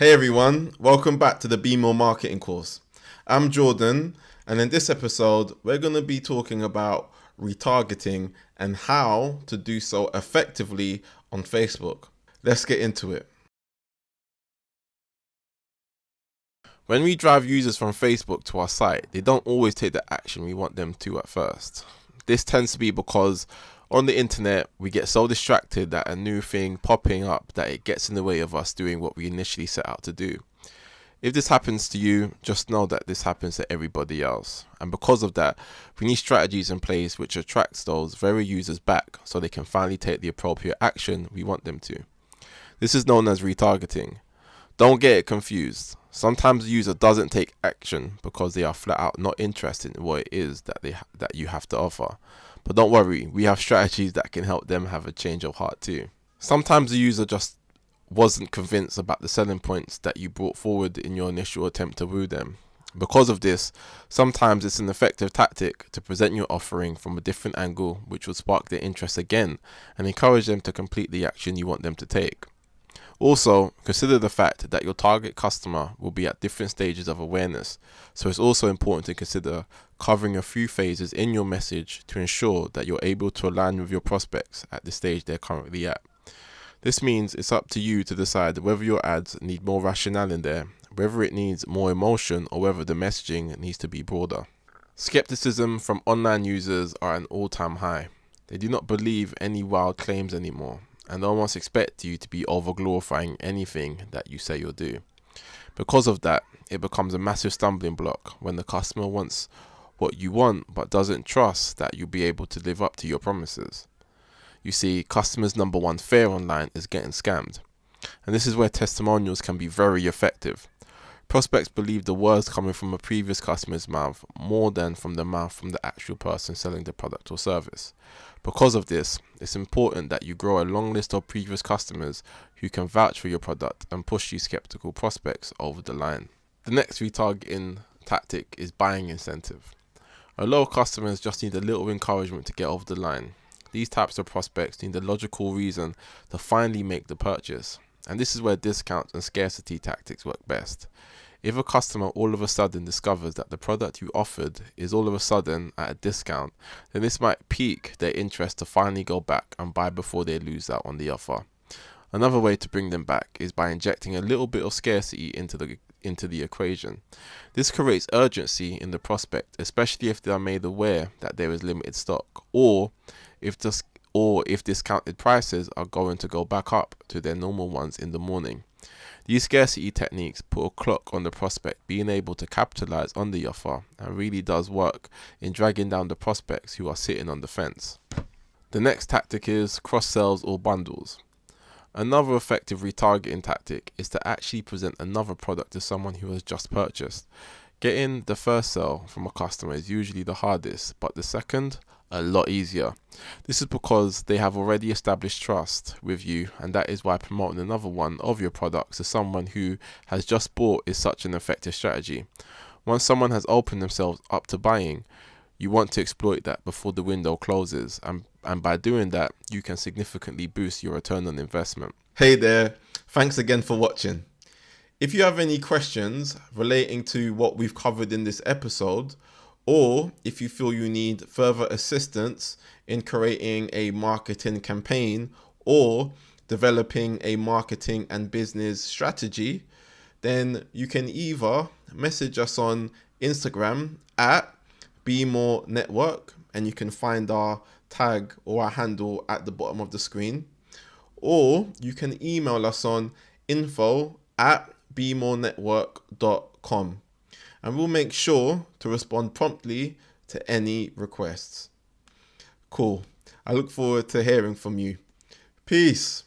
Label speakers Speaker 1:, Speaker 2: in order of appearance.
Speaker 1: Hey everyone, welcome back to the Be More Marketing course. I'm Jordan, and in this episode, we're going to be talking about retargeting and how to do so effectively on Facebook. Let's get into it. When we drive users from Facebook to our site, they don't always take the action we want them to at first. This tends to be because on the internet, we get so distracted that a new thing popping up that it gets in the way of us doing what we initially set out to do. If this happens to you, just know that this happens to everybody else. And because of that, we need strategies in place which attracts those very users back so they can finally take the appropriate action we want them to. This is known as retargeting. Don't get it confused. Sometimes the user doesn't take action because they are flat out not interested in what it is that you have to offer. But don't worry, we have strategies that can help them have a change of heart too. Sometimes the user just wasn't convinced about the selling points that you brought forward in your initial attempt to woo them. Because of this, sometimes it's an effective tactic to present your offering from a different angle which will spark their interest again and encourage them to complete the action you want them to take. Also, consider the fact that your target customer will be at different stages of awareness, so it's also important to consider covering a few phases in your message to ensure that you're able to align with your prospects at the stage they're currently at. This means it's up to you to decide whether your ads need more rationale in there, whether it needs more emotion, or whether the messaging needs to be broader. Skepticism from online users are at an all-time high. They do not believe any wild claims anymore, and almost expect you to be over-glorifying anything that you say you'll do. Because of that, it becomes a massive stumbling block when the customer wants what you want but doesn't trust that you'll be able to live up to your promises. You see, customers' number one fear online is getting scammed, and this is where testimonials can be very effective. Prospects believe the words coming from a previous customer's mouth more than from the mouth from the actual person selling the product or service. Because of this, it's important that you grow a long list of previous customers who can vouch for your product and push these skeptical prospects over the line. The next retargeting tactic is buying incentive. A lot of customers just need a little encouragement to get over the line. These types of prospects need a logical reason to finally make the purchase, and this is where discounts and scarcity tactics work best. If a customer all of a sudden discovers that the product you offered is all of a sudden at a discount, then this might pique their interest to finally go back and buy before they lose out on the offer. Another way to bring them back is by injecting a little bit of scarcity into the equation. This creates urgency in the prospect, especially if they are made aware that there is limited stock, or if discounted prices are going to go back up to their normal ones in the morning. These scarcity techniques put a clock on the prospect being able to capitalize on the offer and really does work in dragging down the prospects who are sitting on the fence. The next tactic is cross-sells or bundles. Another effective retargeting tactic is to actually present another product to someone who has just purchased. Getting the first sale from a customer is usually the hardest, but the second, a lot easier. This is because they have already established trust with you, and that is why promoting another one of your products to someone who has just bought is such an effective strategy. Once someone has opened themselves up to buying, you want to exploit that before the window closes, and by doing that, you can significantly boost your return on investment. Hey there, thanks again for watching. If you have any questions relating to what we've covered in this episode, or if you feel you need further assistance in creating a marketing campaign or developing a marketing and business strategy, then you can either message us on Instagram at BeMoreNetwork, and you can find our tag or our handle at the bottom of the screen, or you can email us on info@bemorenetwork.com, and we'll make sure to respond promptly to any requests. Cool. I look forward to hearing from you. Peace.